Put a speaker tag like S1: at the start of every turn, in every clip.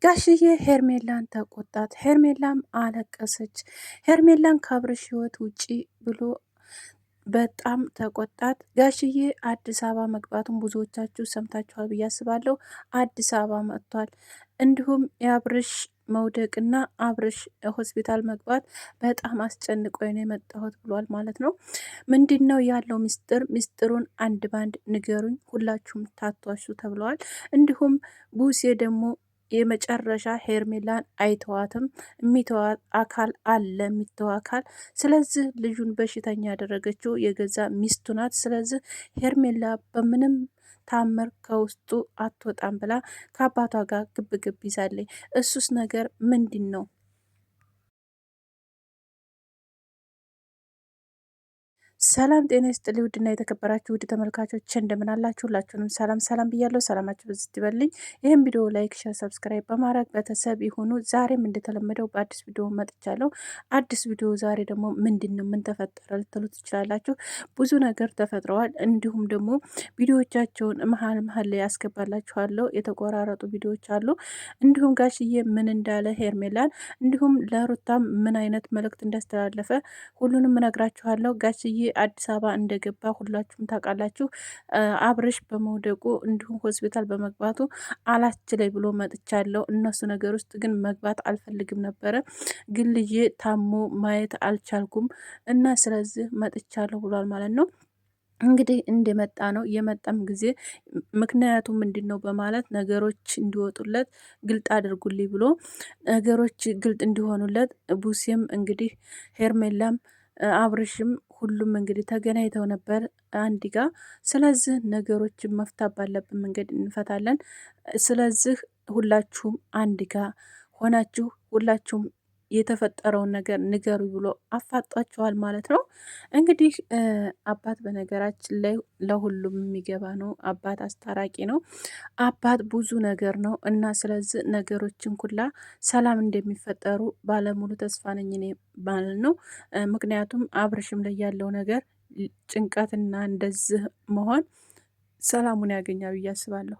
S1: ጋሽዬ ሄርሜላን ተቆጣት። ሄርሜላም አለቀሰች። ሄርሜላን ከአብርሽ ህይወት ውጪ ብሎ በጣም ተቆጣት። ጋሽዬ አዲስ አበባ መግባቱን ብዙዎቻችሁ ሰምታችኋል ብዬ አስባለሁ። አዲስ አበባ መጥቷል። እንዲሁም የአብርሽ መውደቅና አብርሽ ሆስፒታል መግባት በጣም አስጨንቆ ነው የመጣሁት ብሏል ማለት ነው። ምንድን ነው ያለው ሚስጥር? ሚስጥሩን አንድ ባንድ ንገሩኝ፣ ሁላችሁም ታቷሹ ተብለዋል። እንዲሁም ቡሴ ደግሞ የመጨረሻ ሄርሜላን አይተዋትም። የሚተዋት አካል አለ የሚተዋ አካል። ስለዚህ ልጁን በሽተኛ ያደረገችው የገዛ ሚስቱ ናት። ስለዚህ ሄርሜላ በምንም ታምር ከውስጡ አትወጣም ብላ ከአባቷ ጋር ግብ ግብ ይዛለች። እሱስ ነገር ምንድን ነው? ሰላም ጤና ይስጥልኝ። ውድና የተከበራችሁ ውድ ተመልካቾች እንደምን አላችሁ? ሁላችሁንም ሰላም ሰላም ብያለሁ። ሰላማችሁ በዚህ ይበልኝ። ይህም ቪዲዮ ላይክ፣ ሼር፣ ሰብስክራይብ በማድረግ ቤተሰብ ይሁኑ። ዛሬም እንደተለመደው በአዲስ ቪዲዮ መጥቻለሁ። አዲስ ቪዲዮ ዛሬ ደግሞ ምንድን ነው ምን ተፈጠረ ልትሉ ትችላላችሁ። ብዙ ነገር ተፈጥረዋል። እንዲሁም ደግሞ ቪዲዮዎቻቸውን መሀል መሀል ላይ ያስገባላችኋለሁ። የተቆራረጡ ቪዲዮዎች አሉ። እንዲሁም ጋሽዬ ምን እንዳለ ሄርሜላን፣ እንዲሁም ለሩታም ምን አይነት መልእክት እንዳስተላለፈ ሁሉንም እነግራችኋለሁ። ጋሽዬ አዲስ አበባ እንደገባ ሁላችሁም ታውቃላችሁ። አብርሽ በመውደቁ እንዲሁም ሆስፒታል በመግባቱ አላስችለኝ ብሎ መጥቻለሁ። እነሱ ነገር ውስጥ ግን መግባት አልፈልግም ነበረ፣ ግን ልጄ ታሞ ማየት አልቻልኩም እና ስለዚህ መጥቻለሁ ብሏል ማለት ነው። እንግዲህ እንደመጣ ነው የመጣም ጊዜ ምክንያቱ ምንድን ነው በማለት ነገሮች እንዲወጡለት ግልጥ አድርጉልኝ ብሎ ነገሮች ግልጥ እንዲሆኑለት ቡሴም እንግዲህ ሄርሜላም አብርሽም ሁሉም እንግዲህ ተገናኝተው ነበር አንድ ጋ። ስለዚህ ነገሮችን መፍታት ባለብን መንገድ እንፈታለን። ስለዚህ ሁላችሁም አንድ ጋ ሆናችሁ ሁላችሁም የተፈጠረውን ነገር ንገሩ ብሎ አፋጧቸዋል ማለት ነው። እንግዲህ አባት በነገራችን ላይ ለሁሉም የሚገባ ነው። አባት አስታራቂ ነው። አባት ብዙ ነገር ነው እና ስለዚህ ነገሮችን ኩላ ሰላም እንደሚፈጠሩ ባለሙሉ ተስፋ ነኝ እኔ ማለት ነው። ምክንያቱም አብርሽም ላይ ያለው ነገር ጭንቀትና እንደዚህ መሆን ሰላሙን ያገኛል ብዬ አስባለሁ።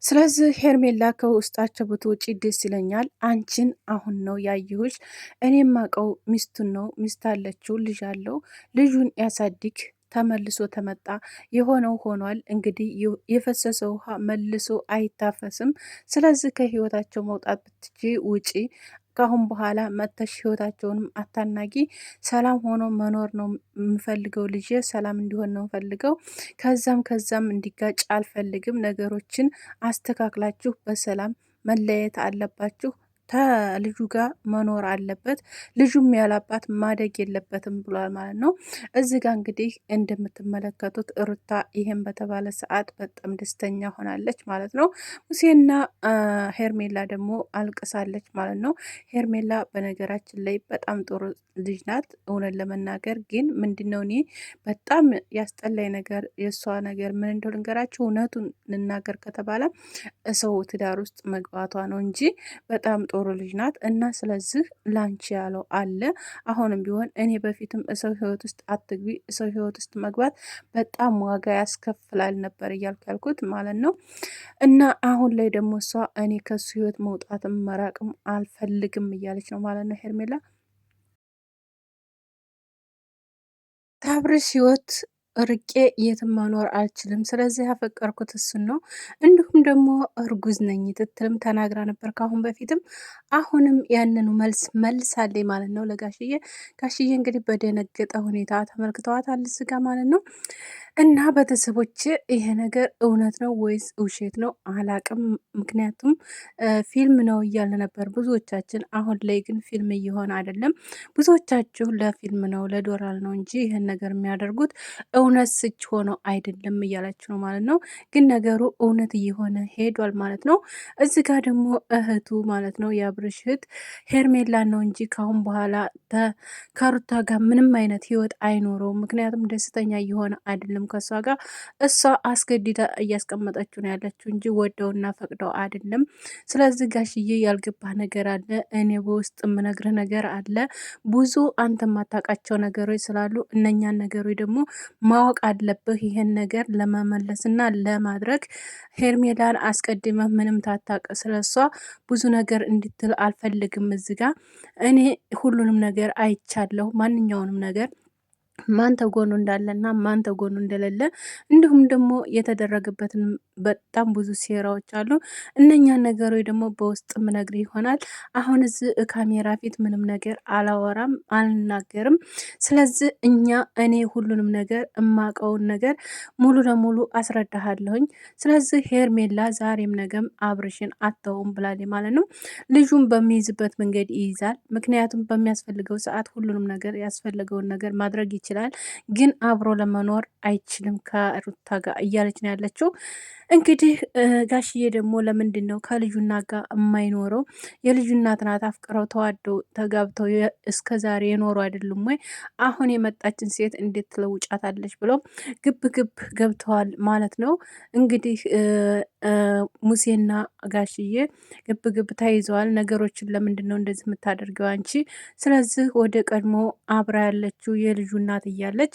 S1: ስለዚህ ሄርሜላ ከውስጣቸው ብትውጪ ደስ ይለኛል። አንቺን አሁን ነው ያየሁሽ። እኔም አውቀው ሚስቱን ነው። ሚስት አለችው፣ ልጅ አለው። ልጁን ያሳድግ። ተመልሶ ተመጣ። የሆነው ሆኗል። እንግዲህ የፈሰሰ ውሃ መልሶ አይታፈስም። ስለዚህ ከህይወታቸው መውጣት ብትች ውጪ። ከአሁን በኋላ መተሽ ህይወታቸውንም አታናጊ። ሰላም ሆኖ መኖር ነው የምፈልገው። ልጄ ሰላም እንዲሆን ነው የምፈልገው። ከዛም እንዲጋጭ አልፈልግም። ነገሮችን አስተካክላችሁ በሰላም መለየት አለባችሁ። ከልጁ ጋር መኖር አለበት። ልጁም ያላባት ማደግ የለበትም ብሏል ማለት ነው። እዚህ ጋር እንግዲህ እንደምትመለከቱት ሩታ ይሄን በተባለ ሰዓት በጣም ደስተኛ ሆናለች ማለት ነው። ሙሴና ሄርሜላ ደግሞ አልቅሳለች ማለት ነው። ሄርሜላ በነገራችን ላይ በጣም ጥሩ ልጅ ናት። እውነት ለመናገር ግን ምንድነው እኔ በጣም ያስጠላኝ ነገር የእሷ ነገር ምን እንደው ልንገራችሁ። እውነቱን ልናገር ከተባለ ሰው ትዳር ውስጥ መግባቷ ነው እንጂ በጣም ጥሩ ልጅ ናት እና ስለዚህ ላንቺ ያለው አለ። አሁንም ቢሆን እኔ በፊትም ሰው ህይወት ውስጥ አትግቢ፣ ሰው ህይወት ውስጥ መግባት በጣም ዋጋ ያስከፍላል ነበር እያልኩ ያልኩት ማለት ነው። እና አሁን ላይ ደግሞ እሷ እኔ ከሱ ህይወት መውጣትም መራቅም አልፈልግም እያለች ነው ማለት ነው ሄርሜላ። ከአብርሽ ህይወት ርቄ የትም መኖር አልችልም። ስለዚህ ያፈቀርኩት እሱን ነው። እንዲሁም ደግሞ እርጉዝ ነኝ ትትልም ተናግራ ነበር ካሁን በፊትም። አሁንም ያንኑ መልስ መልሳለች ማለት ነው ለጋሽዬ። ጋሽዬ እንግዲህ በደነገጠ ሁኔታ ተመልክተዋታል ስጋ ማለት ነው። እና ቤተሰቦች ይሄ ነገር እውነት ነው ወይስ ውሸት ነው አላቅም። ምክንያቱም ፊልም ነው እያለ ነበር ብዙዎቻችን። አሁን ላይ ግን ፊልም እየሆነ አይደለም። ብዙዎቻችሁ ለፊልም ነው ለዶላር ነው እንጂ ይህን ነገር የሚያደርጉት እውነት ስች ሆነው አይደለም እያላችሁ ነው ማለት ነው። ግን ነገሩ እውነት እየሆነ እንደሆነ ሄዷል ማለት ነው። እዚ ጋር ደግሞ እህቱ ማለት ነው የአብርሽ እህት ሄርሜላ ነው እንጂ ካሁን በኋላ ከሩታ ጋር ምንም አይነት ህይወት አይኖረውም። ምክንያቱም ደስተኛ እየሆነ አይደለም ከእሷ ጋር። እሷ አስገድዳ እያስቀመጠችው ነው ያለችው እንጂ ወደውና ፈቅደው አይደለም። ስለዚህ ጋሽዬ ያልገባህ ነገር አለ፣ እኔ በውስጥ የምነግርህ ነገር አለ። ብዙ አንተ የማታውቃቸው ነገሮች ስላሉ እነኛን ነገሮች ደግሞ ማወቅ አለብህ። ይሄን ነገር ለመመለስና ለማድረግ ሄርሜላን አስቀድመህ ምንም ታታቅ ስለሷ ብዙ ነገር እንድትል አልፈልግም። እዚህ ጋ እኔ ሁሉንም ነገር አይቻለሁ። ማንኛውንም ነገር ማን ተጎኑ እንዳለና ማን ተጎኑ እንደሌለ እንዲሁም ደግሞ የተደረገበትን በጣም ብዙ ሴራዎች አሉ። እነኛን ነገሮች ደግሞ በውስጥ ምነግር ይሆናል። አሁን እዚህ ካሜራ ፊት ምንም ነገር አላወራም፣ አልናገርም። ስለዚህ እኔ ሁሉንም ነገር እማቀውን ነገር ሙሉ ለሙሉ አስረዳሃለሁኝ። ስለዚህ ሄርሜላ ዛሬም ነገም አብርሽን አተውም ብላለች ማለት ነው። ልጁን በሚይዝበት መንገድ ይይዛል። ምክንያቱም በሚያስፈልገው ሰዓት ሁሉንም ነገር ያስፈልገውን ነገር ማድረግ ይችላል። ግን አብሮ ለመኖር አይችልም ከሩታ ጋር እያለች ነው ያለችው። እንግዲህ ጋሽዬ ደግሞ ለምንድን ነው ከልጁና ጋር የማይኖረው? የልጁ እናት ናት። አፍቅረው ተዋደው ተጋብተው እስከ ዛሬ የኖሩ አይደሉም ወይ? አሁን የመጣችን ሴት እንዴት ትለውጫታለች ብለው ግብ ግብ ገብተዋል ማለት ነው። እንግዲህ ሙሴና ጋሽዬ ግብ ግብ ተይዘዋል። ነገሮችን ለምንድን ነው እንደዚህ የምታደርገው አንቺ? ስለዚህ ወደ ቀድሞ አብራ ያለችው የልጁ እናት እያለች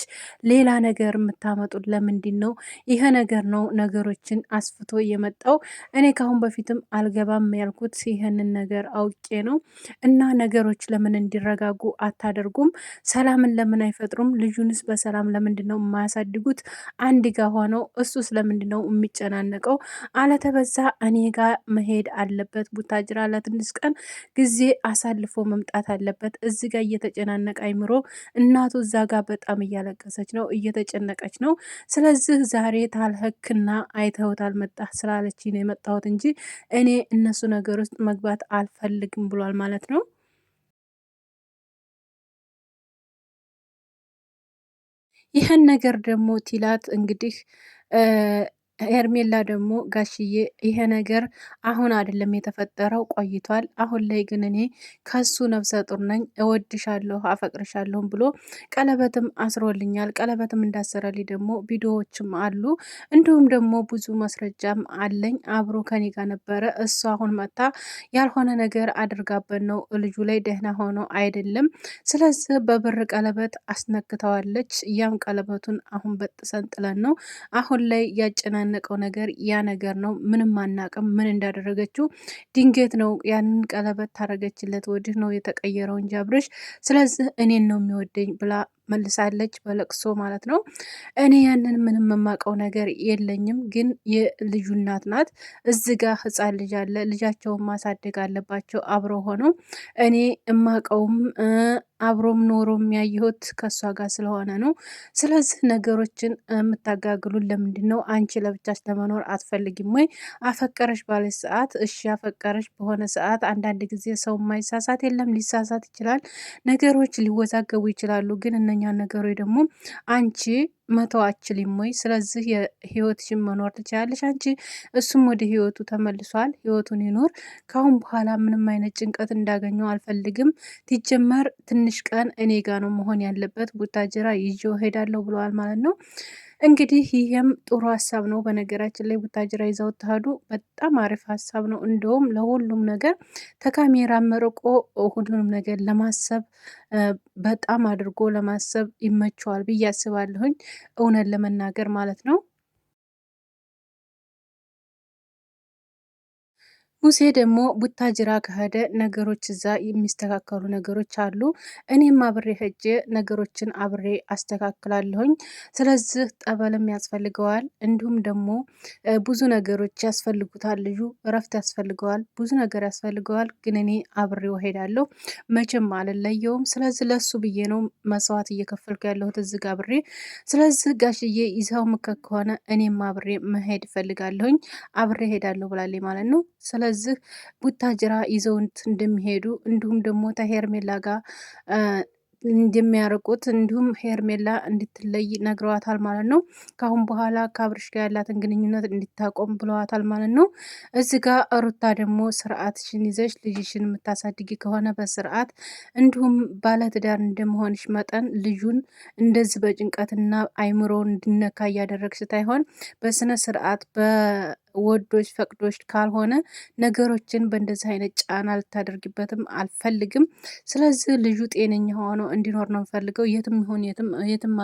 S1: ሌላ ነገር የምታመጡት ለምንድን ነው? ይሄ ነገር ነው ነገሮችን አስፍቶ የመጣው። እኔ ካሁን በፊትም አልገባም ያልኩት ይህንን ነገር አውቄ ነው። እና ነገሮች ለምን እንዲረጋጉ አታደርጉም? ሰላምን ለምን አይፈጥሩም? ልጁንስ በሰላም ለምንድን ነው የማያሳድጉት? አንድ ጋ ሆነው እሱስ ለምንድን ነው የሚጨናነቀው? አለተበዛ እኔ ጋር መሄድ አለበት። ቡታጅራ ለትንሽ ቀን ጊዜ አሳልፎ መምጣት አለበት። እዚ ጋር እየተጨናነቀ አይምሮ እናቱ እዛ ጋር በጣም እያለቀሰች ነው፣ እየተጨነቀች ነው። ስለዚህ ዛሬ ታልህክና አይተውት አልመጣህ ስላለች ነው የመጣሁት እንጂ እኔ እነሱ ነገር ውስጥ መግባት አልፈልግም ብሏል ማለት ነው። ይህን ነገር ደግሞ ቲላት እንግዲህ ሄርሜላ ደግሞ ጋሽዬ ይሄ ነገር አሁን አይደለም የተፈጠረው ቆይቷል። አሁን ላይ ግን እኔ ከሱ ነፍሰ ጡር ነኝ፣ እወድሻለሁ፣ አፈቅርሻለሁም ብሎ ቀለበትም አስሮልኛል። ቀለበትም እንዳሰረልኝ ደግሞ ቪዲዮዎችም አሉ። እንዲሁም ደግሞ ብዙ ማስረጃም አለኝ። አብሮ ከኔ ጋር ነበረ። እሱ አሁን መታ ያልሆነ ነገር አድርጋበት ነው ልጁ ላይ ደህና ሆኖ አይደለም። ስለዚህ በብር ቀለበት አስነክተዋለች። ያም ቀለበቱን አሁን በጥሰን ጥለን ነው አሁን ላይ ያጨናነቀው ነገር ያ ነገር ነው። ምንም አናቅም ምን እንዳደረገችው። ድንገት ነው ያንን ቀለበት ታረገችለት ወዲህ ነው የተቀየረው እንጂ አብርሽ ስለዚህ እኔን ነው የሚወደኝ ብላ መልሳለች በለቅሶ ማለት ነው። እኔ ያንን ምንም የማውቀው ነገር የለኝም፣ ግን የልጁ እናት ናት። እዚ ጋ ህፃን ልጅ አለ፣ ልጃቸውን ማሳደግ አለባቸው አብረው ሆነው። እኔ የማውቀውም አብሮም ኖሮ የሚያየሁት ከእሷ ጋር ስለሆነ ነው። ስለዚህ ነገሮችን የምታጋግሉን ለምንድን ነው? አንቺ ለብቻሽ ለመኖር አትፈልጊም ወይ? አፈቀረሽ ባለች ሰዓት እሺ፣ አፈቀረሽ በሆነ ሰዓት አንዳንድ ጊዜ ሰው የማይሳሳት የለም፣ ሊሳሳት ይችላል። ነገሮች ሊወዛገቡ ይችላሉ። ግን እነኛን ነገሮች ደግሞ አንቺ መተው አችልም ወይ? ስለዚህ የህይወትሽን መኖር ትችላለሽ አንቺ። እሱም ወደ ህይወቱ ተመልሷል፣ ህይወቱን ይኖር። ካሁን በኋላ ምንም አይነት ጭንቀት እንዳገኘው አልፈልግም። ትጀመር ትንሽ ቀን እኔ ጋ ነው መሆን ያለበት፣ ቡታጅራ ይዤው ሄዳለሁ ብለዋል ማለት ነው። እንግዲህ ይህም ጥሩ ሀሳብ ነው። በነገራችን ላይ ቡታጅራ ይዘው ተሄዱ በጣም አሪፍ ሀሳብ ነው። እንደውም ለሁሉም ነገር ተካሜራ መርቆ ሁሉንም ነገር ለማሰብ በጣም አድርጎ ለማሰብ ይመቸዋል ብዬ አስባለሁኝ፣ እውነት ለመናገር ማለት ነው። ሙሴ ደግሞ ቡታጅራ ከሄደ ነገሮች እዛ የሚስተካከሉ ነገሮች አሉ። እኔም አብሬ ሄጄ ነገሮችን አብሬ አስተካክላለሁኝ። ስለዚህ ጠበልም ያስፈልገዋል፣ እንዲሁም ደግሞ ብዙ ነገሮች ያስፈልጉታል። ልጁ እረፍት ያስፈልገዋል፣ ብዙ ነገር ያስፈልገዋል። ግን እኔ አብሬው ሄዳለሁ፣ መቼም አልለየውም። ስለዚህ ለሱ ብዬ ነው መስዋዕት እየከፈልኩ ያለሁት እዚህ ጋር አብሬ። ስለዚህ ጋሽዬ ይዘው ምከክ ከሆነ እኔም አብሬ መሄድ እፈልጋለሁኝ፣ አብሬ ሄዳለሁ ብላለች ማለት ነው። ስለዚህ ቡታጅራ ይዘውት እንደሚሄዱ እንዲሁም ደግሞ ተሄርሜላ ጋር እንደሚያርቁት እንዲሁም ሄርሜላ እንድትለይ ነግረዋታል ማለት ነው። ካሁን በኋላ ከአብርሽ ጋር ያላትን ግንኙነት እንድታቆም ብለዋታል ማለት ነው። እዚህ ጋር ሩታ ደግሞ ስርዓትሽን ይዘሽ ልጅሽን የምታሳድጊ ከሆነ በስርዓት እንዲሁም ባለትዳር እንደመሆንሽ መጠን ልጁን እንደዚህ በጭንቀትና አይምሮውን እንዲነካ እያደረግሽ ሳይሆን በስነ ስርዓት ወዶች ፈቅዶች ካልሆነ ነገሮችን በእንደዚህ አይነት ጫና ልታደርግበትም አልፈልግም። ስለዚህ ልጁ ጤነኛ ሆኖ እንዲኖር ነው የምፈልገው። የትም ይሁን የትም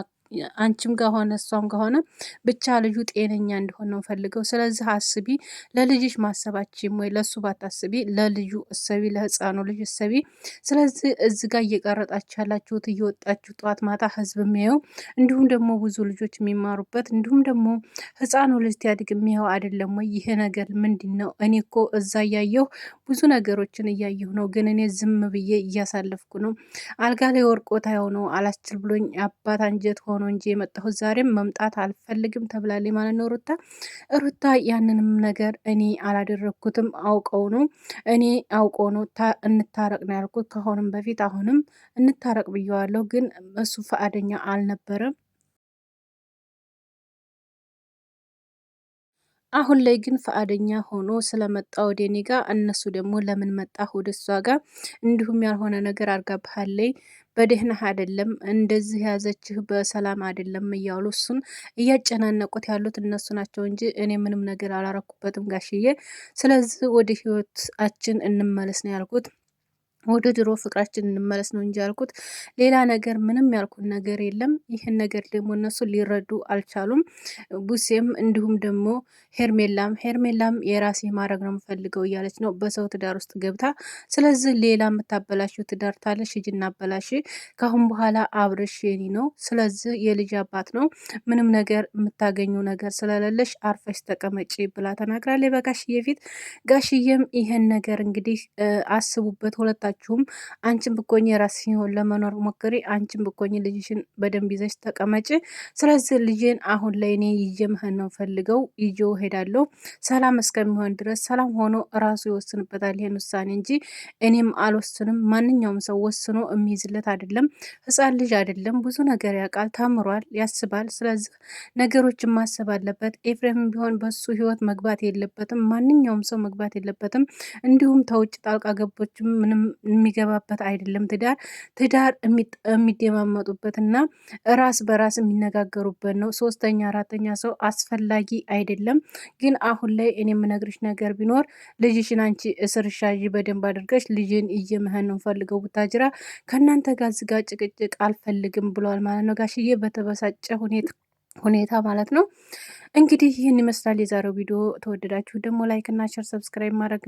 S1: አንቺም ጋር ሆነ እሷም ጋር ሆነ ብቻ ልጁ ጤነኛ እንዲሆን ነው ፈልገው። ስለዚህ አስቢ፣ ለልጅሽ ማሰባችም ወይ ለሱ ባታስቢ ለልጁ እሰቢ፣ ለህፃኑ ልጅ እሰቢ። ስለዚህ እዚህ ጋር እየቀረጣችሁ ያላችሁት እየወጣችሁ ጠዋት ማታ ህዝብ የሚያየው እንዲሁም ደግሞ ብዙ ልጆች የሚማሩበት እንዲሁም ደግሞ ህፃኑ ልጅ ያድግ የሚያየው አይደለም ወይ? ይሄ ነገር ምንድን ነው? እኔ እኮ እዛ እያየሁ ብዙ ነገሮችን እያየሁ ነው፣ ግን እኔ ዝም ብዬ እያሳለፍኩ ነው። አልጋ ላይ ወርቆ ታየው ነው አላስችል ብሎኝ አባት አንጀት ሆኖ እንጂ የመጣሁት ዛሬም መምጣት አልፈልግም ተብላለች ማለት ነው ሩታ። ያንንም ነገር እኔ አላደረግኩትም፣ አውቀው ነው እኔ አውቀው ነው እንታረቅ ነው ያልኩት ከአሁንም በፊት። አሁንም እንታረቅ ብየዋለሁ፣ ግን እሱ ፈቃደኛ አልነበረም። አሁን ላይ ግን ፈቃደኛ ሆኖ ስለመጣ ወደ እኔ ጋር እነሱ ደግሞ ለምን መጣ ወደ እሷ ጋር እንዲሁም ያልሆነ ነገር አርጋብሃለይ በደህና አይደለም እንደዚህ ያዘችህ በሰላም አይደለም እያሉ እሱን እያጨናነቁት ያሉት እነሱ ናቸው እንጂ እኔ ምንም ነገር አላረኩበትም ጋሽዬ። ስለዚህ ወደ ህይወታችን እንመለስ ነው ያልኩት። ወደ ድሮ ፍቅራችን እንመለስ ነው እንጂ ያልኩት ሌላ ነገር ምንም ያልኩት ነገር የለም። ይህን ነገር ደግሞ እነሱ ሊረዱ አልቻሉም። ቡሴም እንዲሁም ደግሞ ሄርሜላም የራሴ ማድረግ ነው የምፈልገው እያለች ነው በሰው ትዳር ውስጥ ገብታ። ስለዚህ ሌላ የምታበላሽው ትዳር ታለሽ ሂጂ እናበላሽ። ካሁን በኋላ አብርሽ የኔ ነው፣ ስለዚህ የልጅ አባት ነው፣ ምንም ነገር የምታገኙ ነገር ስለሌለሽ አርፈሽ ተቀመጪ ብላ ተናግራለች በጋሽዬ ፊት። ጋሽዬም ይሄን ነገር እንግዲህ አስቡበት ሁለታችሁም። አንቺን ብኮኝ የራስሽ ሲሆን ለመኖር ሞክሪ፣ አንቺን ብኮኝ ልጅሽን በደንብ ይዘሽ ተቀመጪ። ስለዚህ ልጄን አሁን ላይ እኔ ይዤ መሄድ ነው ፈልገው ይዤው ሄዳለሁ። ሰላም እስከሚሆን ድረስ ሰላም ሆኖ ራሱ ይወስንበታል ይሄን ውሳኔ እንጂ እኔም አልወስንም። ማንኛውም ሰው ወስኖ የሚይዝለት አይደለም። ህፃን ልጅ አይደለም፣ ብዙ ነገር ያውቃል፣ ተምሯል፣ ያስባል። ስለዚህ ነገሮችን ማሰብ አለበት። ኤፍሬም ቢሆን በሱ ህይወት መግባት የለበትም። ማንኛውም ሰው መግባት የለበትም። እንዲሁም ተውጭ ጣልቃ ገቦችም ምንም የሚገባበት አይደለም። ትዳር የሚደማመጡበት እና ራስ በራስ የሚነጋገሩበት ነው። ሶስተኛ አራተኛ ሰው አስፈላጊ አይደለም። ግን አሁን ላይ እኔ የምነግርሽ ነገር ቢኖር ልጅሽን አንቺ እስር ሻዥ በደንብ አድርገሽ ልጅን እየመህን ነው ፈልገው ቡታጅራ ከእናንተ ጋር ዝጋ ጭቅጭቅ አልፈልግም ብለዋል ማለት ነው ጋሽዬ በተበሳጨ ሁኔታ ማለት ነው። እንግዲህ ይህን ይመስላል የዛሬው ቪዲዮ። ተወደዳችሁ ደግሞ ላይክ እና ሸር ሰብስክራይብ ማድረግ